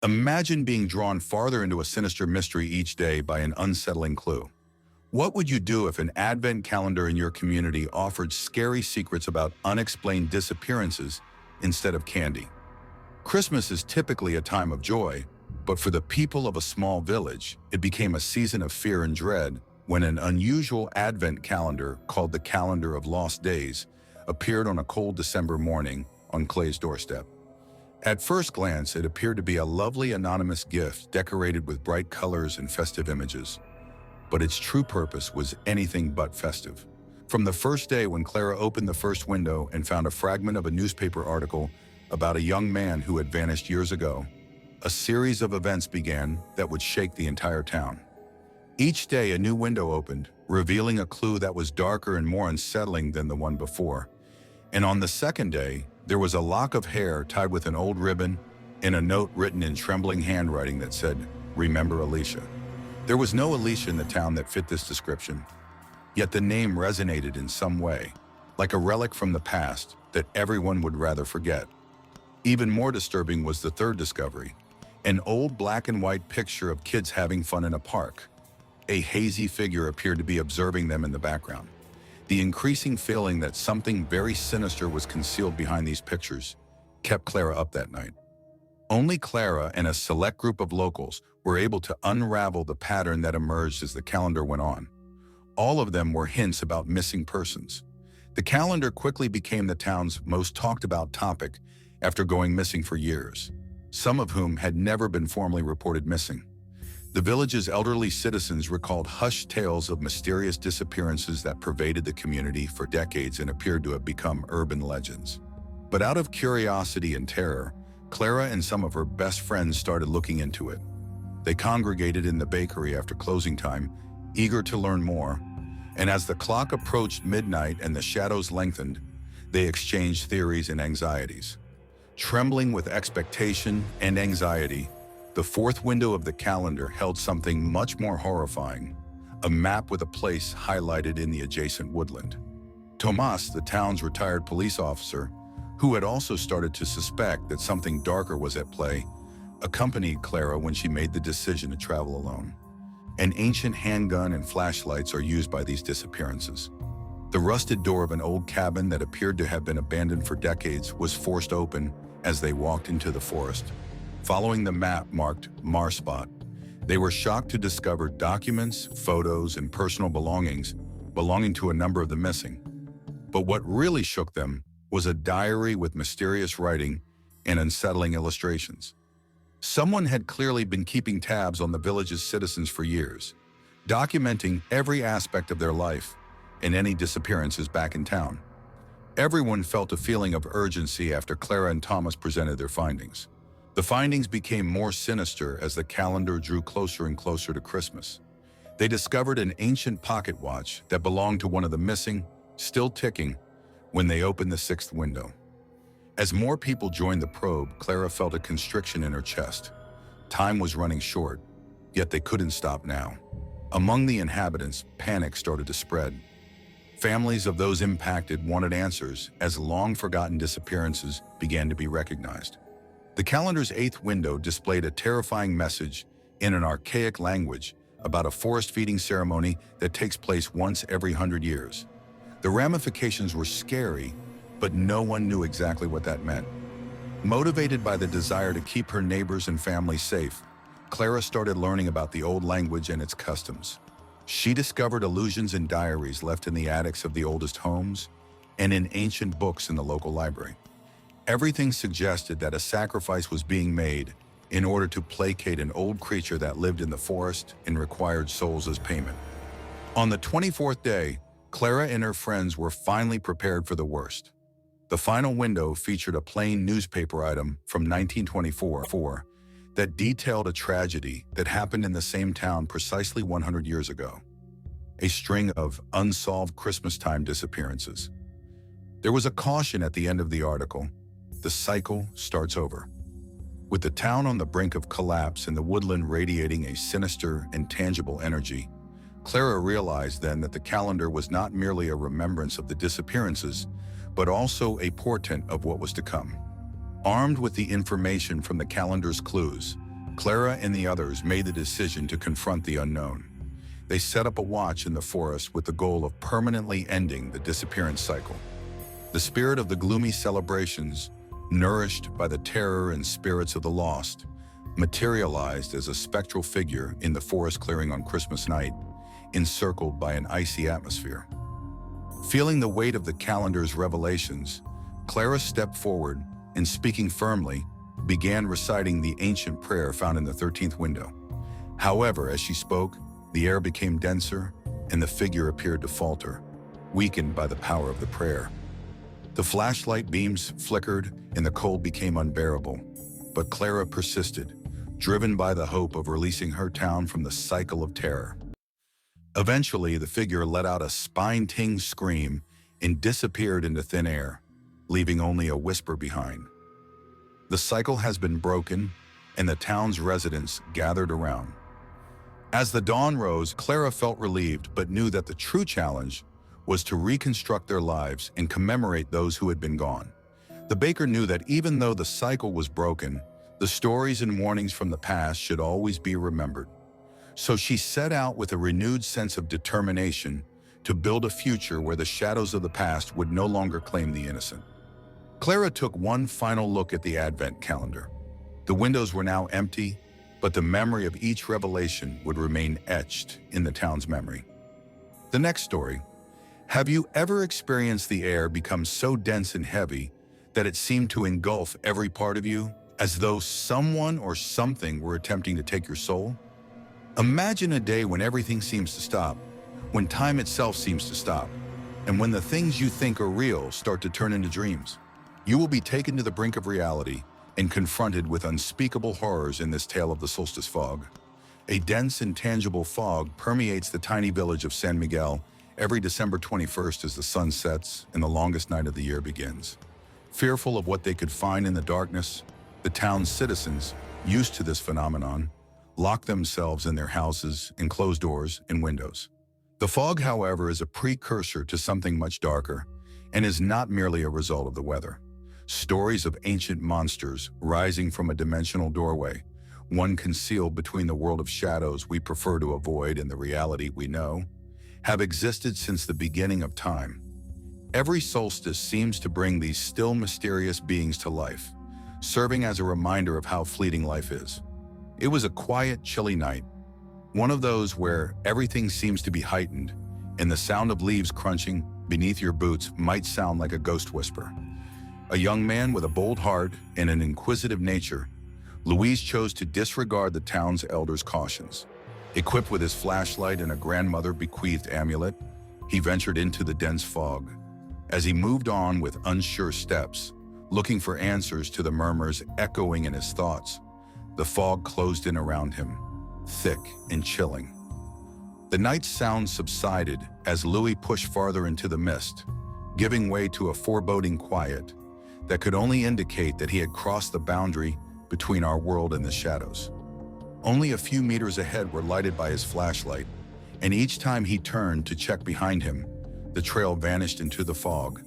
Imagine being drawn farther into a sinister mystery each day by an unsettling clue. What would you do if an advent calendar in your community offered scary secrets about unexplained disappearances instead of candy? Christmas is typically a time of joy, but for the people of a small village, it became a season of fear and dread when an unusual advent calendar called the Calendar of Lost Days appeared on a cold December morning on Clay's doorstep. At first glance, it appeared to be a lovely anonymous gift decorated with bright colors and festive images. But its true purpose was anything but festive. From the first day when Clara opened the first window and found a fragment of a newspaper article about a young man who had vanished years ago, a series of events began that would shake the entire town. Each day, a new window opened, revealing a clue that was darker and more unsettling than the one before. And on the second day, there was a lock of hair tied with an old ribbon and a note written in trembling handwriting that said, "Remember Alicia." There was no Alicia in the town that fit this description, yet the name resonated in some way, like a relic from the past that everyone would rather forget. Even more disturbing was the third discovery, an old black and white picture of kids having fun in a park. A hazy figure appeared to be observing them in the background. The increasing feeling that something very sinister was concealed behind these pictures kept Clara up that night. Only Clara and a select group of locals were able to unravel the pattern that emerged as the calendar went on. All of them were hints about missing persons. The calendar quickly became the town's most talked about topic after going missing for years, some of whom had never been formally reported missing. The village's elderly citizens recalled hushed tales of mysterious disappearances that pervaded the community for decades and appeared to have become urban legends. But out of curiosity and terror, Clara and some of her best friends started looking into it. They congregated in the bakery after closing time, eager to learn more, and as the clock approached midnight and the shadows lengthened, they exchanged theories and anxieties. Trembling with expectation and anxiety, the fourth window of the calendar held something much more horrifying, a map with a place highlighted in the adjacent woodland. Tomas, the town's retired police officer, who had also started to suspect that something darker was at play, accompanied Clara when she made the decision to travel alone. An ancient handgun and flashlights are used by these disappearances. The rusted door of an old cabin that appeared to have been abandoned for decades was forced open as they walked into the forest. Following the map marked Marspot, they were shocked to discover documents, photos, and personal belongings belonging to a number of the missing. But what really shook them was a diary with mysterious writing and unsettling illustrations. Someone had clearly been keeping tabs on the village's citizens for years, documenting every aspect of their life and any disappearances back in town. Everyone felt a feeling of urgency after Clara and Thomas presented their findings. The findings became more sinister as the calendar drew closer and closer to Christmas. They discovered an ancient pocket watch that belonged to one of the missing, still ticking, when they opened the sixth window. As more people joined the probe, Clara felt a constriction in her chest. Time was running short, yet they couldn't stop now. Among the inhabitants, panic started to spread. Families of those impacted wanted answers as long-forgotten disappearances began to be recognized. The calendar's eighth window displayed a terrifying message in an archaic language about a forest feeding ceremony that takes place once every 100 years. The ramifications were scary, but no one knew exactly what that meant. Motivated by the desire to keep her neighbors and family safe, Clara started learning about the old language and its customs. She discovered allusions in diaries left in the attics of the oldest homes and in ancient books in the local library. Everything suggested that a sacrifice was being made in order to placate an old creature that lived in the forest and required souls as payment. On the 24th day, Clara and her friends were finally prepared for the worst. The final window featured a plain newspaper item from 1924 that detailed a tragedy that happened in the same town precisely 100 years ago. A string of unsolved Christmas-time disappearances. There was a caution at the end of the article: the cycle starts over. With the town on the brink of collapse and the woodland radiating a sinister and tangible energy, Clara realized then that the calendar was not merely a remembrance of the disappearances, but also a portent of what was to come. Armed with the information from the calendar's clues, Clara and the others made the decision to confront the unknown. They set up a watch in the forest with the goal of permanently ending the disappearance cycle. The spirit of the gloomy celebrations, nourished by the terror and spirits of the lost, materialized as a spectral figure in the forest clearing on Christmas night, encircled by an icy atmosphere. Feeling the weight of the calendar's revelations, Clara stepped forward and, speaking firmly, began reciting the ancient prayer found in the 13th window. However, as she spoke, the air became denser and the figure appeared to falter, weakened by the power of the prayer. The flashlight beams flickered and the cold became unbearable, but Clara persisted, driven by the hope of releasing her town from the cycle of terror. Eventually, the figure let out a spine-tingling scream and disappeared into thin air, leaving only a whisper behind. The cycle has been broken, and the town's residents gathered around. As the dawn rose, Clara felt relieved but knew that the true challenge was to reconstruct their lives and commemorate those who had been gone. The baker knew that even though the cycle was broken, the stories and warnings from the past should always be remembered. So she set out with a renewed sense of determination to build a future where the shadows of the past would no longer claim the innocent. Clara took one final look at the Advent calendar. The windows were now empty, but the memory of each revelation would remain etched in the town's memory. The next story. Have you ever experienced the air become so dense and heavy that it seemed to engulf every part of you, as though someone or something were attempting to take your soul? Imagine a day when everything seems to stop, when time itself seems to stop, and when the things you think are real start to turn into dreams. You will be taken to the brink of reality and confronted with unspeakable horrors in this tale of the solstice fog. A dense, intangible fog permeates the tiny village of San Miguel every December 21st as the sun sets and the longest night of the year begins. Fearful of what they could find in the darkness, the town's citizens, used to this phenomenon, lock themselves in their houses and close doors and windows. The fog, however, is a precursor to something much darker and is not merely a result of the weather. Stories of ancient monsters rising from a dimensional doorway, one concealed between the world of shadows we prefer to avoid and the reality we know, have existed since the beginning of time. Every solstice seems to bring these still mysterious beings to life, serving as a reminder of how fleeting life is. It was a quiet, chilly night, one of those where everything seems to be heightened, and the sound of leaves crunching beneath your boots might sound like a ghost whisper. A young man with a bold heart and an inquisitive nature, Luis chose to disregard the town's elders' cautions. Equipped with his flashlight and a grandmother-bequeathed amulet, he ventured into the dense fog. As he moved on with unsure steps, looking for answers to the murmurs echoing in his thoughts, the fog closed in around him, thick and chilling. The night's sound subsided as Louis pushed farther into the mist, giving way to a foreboding quiet that could only indicate that he had crossed the boundary between our world and the shadows. Only a few meters ahead were lighted by his flashlight, and each time he turned to check behind him, the trail vanished into the fog.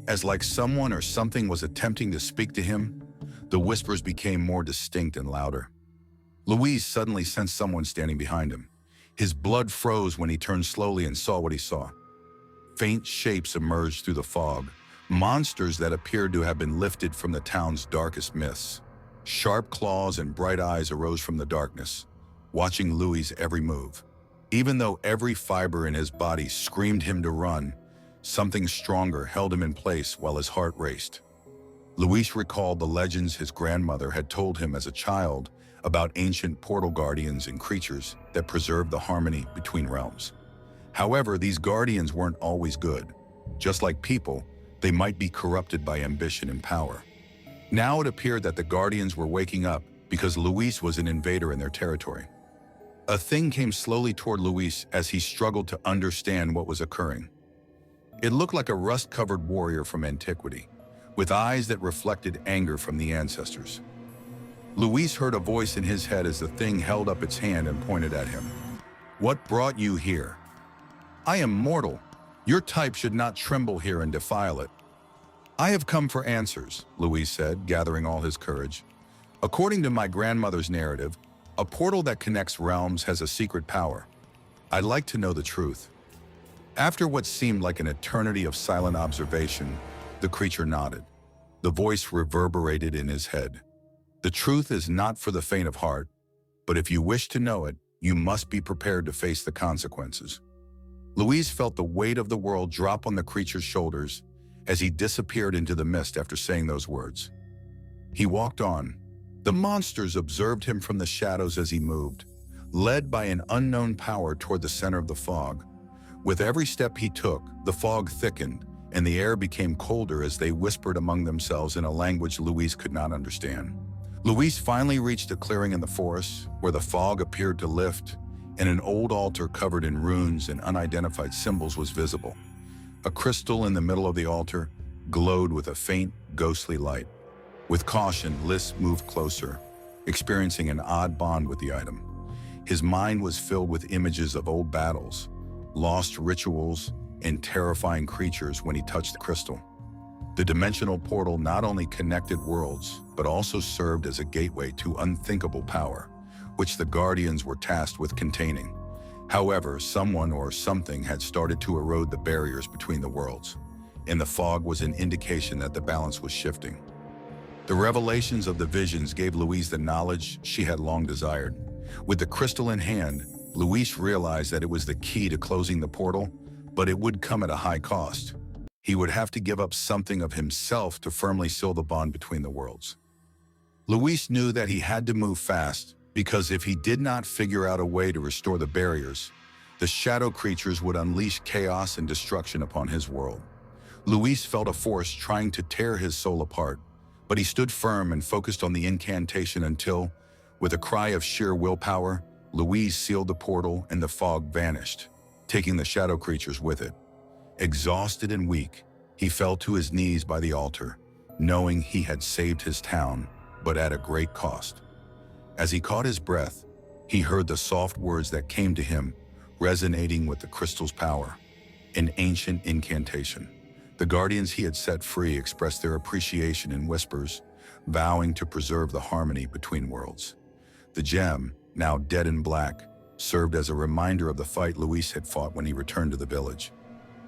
As like someone or something was attempting to speak to him, the whispers became more distinct and louder. Luis suddenly sensed someone standing behind him. His blood froze when he turned slowly and saw what he saw. Faint shapes emerged through the fog, monsters that appeared to have been lifted from the town's darkest myths. Sharp claws and bright eyes arose from the darkness, watching Louis' every move. Even though every fiber in his body screamed him to run, something stronger held him in place while his heart raced. Luis recalled the legends his grandmother had told him as a child about ancient portal guardians and creatures that preserved the harmony between realms. However, these guardians weren't always good. Just like people, they might be corrupted by ambition and power. Now it appeared that the guardians were waking up because Luis was an invader in their territory. A thing came slowly toward Luis as he struggled to understand what was occurring. It looked like a rust-covered warrior from antiquity, with eyes that reflected anger from the ancestors. Luis heard a voice in his head as the thing held up its hand and pointed at him. "What brought you here?" "I am mortal. Your type should not tremble here and defile it." "I have come for answers," Luis said, gathering all his courage. According to my grandmother's narrative, a portal that connects realms has a secret power. I'd like to know the truth. After what seemed like an eternity of silent observation, the creature nodded. The voice reverberated in his head. The truth is not for the faint of heart, but if you wish to know it, you must be prepared to face the consequences. Louise felt the weight of the world drop on the creature's shoulders as he disappeared into the mist after saying those words. He walked on. The monsters observed him from the shadows as he moved, led by an unknown power toward the center of the fog. With every step he took, the fog thickened, and the air became colder as they whispered among themselves in a language Louise could not understand. Louise finally reached a clearing in the forest where the fog appeared to lift, and an old altar covered in runes and unidentified symbols was visible. A crystal in the middle of the altar glowed with a faint, ghostly light. With caution, Liss moved closer, experiencing an odd bond with the item. His mind was filled with images of old battles, lost rituals, and terrifying creatures when he touched the crystal. The dimensional portal not only connected worlds, but also served as a gateway to unthinkable power, which the Guardians were tasked with containing. However, someone or something had started to erode the barriers between the worlds, and the fog was an indication that the balance was shifting. The revelations of the visions gave Louise the knowledge she had long desired. With the crystal in hand, Louise realized that it was the key to closing the portal, but it would come at a high cost. He would have to give up something of himself to firmly seal the bond between the worlds. Louise knew that he had to move fast, because if he did not figure out a way to restore the barriers, the shadow creatures would unleash chaos and destruction upon his world. Louise felt a force trying to tear his soul apart, but he stood firm and focused on the incantation until, with a cry of sheer willpower, Louise sealed the portal and the fog vanished, taking the shadow creatures with it. Exhausted and weak, he fell to his knees by the altar, knowing he had saved his town, but at a great cost. As he caught his breath, he heard the soft words that came to him, resonating with the crystal's power, an ancient incantation. The Guardians he had set free expressed their appreciation in whispers, vowing to preserve the harmony between worlds. The gem, now dead and black, served as a reminder of the fight Louise had fought when he returned to the village.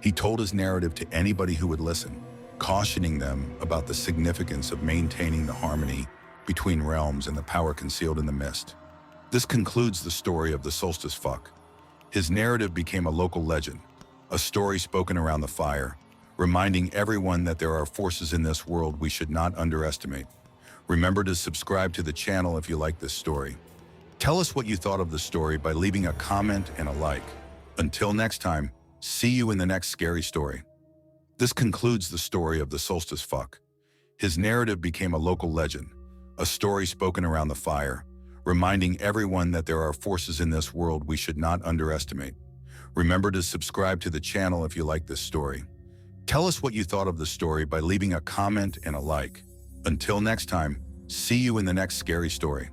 He told his narrative to anybody who would listen, cautioning them about the significance of maintaining the harmony between realms and the power concealed in the mist. This concludes the story of the solstice fuck. His narrative became a local legend, a story spoken around the fire, reminding everyone that there are forces in this world we should not underestimate. Remember to subscribe to the channel if you like this story. Tell us what you thought of the story by leaving a comment and a like. Until next time, see you in the next scary story. This concludes the story of the solstice fuck. His narrative became a local legend, a story spoken around the fire, reminding everyone that there are forces in this world we should not underestimate. Remember to subscribe to the channel if you like this story. Tell us what you thought of the story by leaving a comment and a like. Until next time, see you in the next scary story.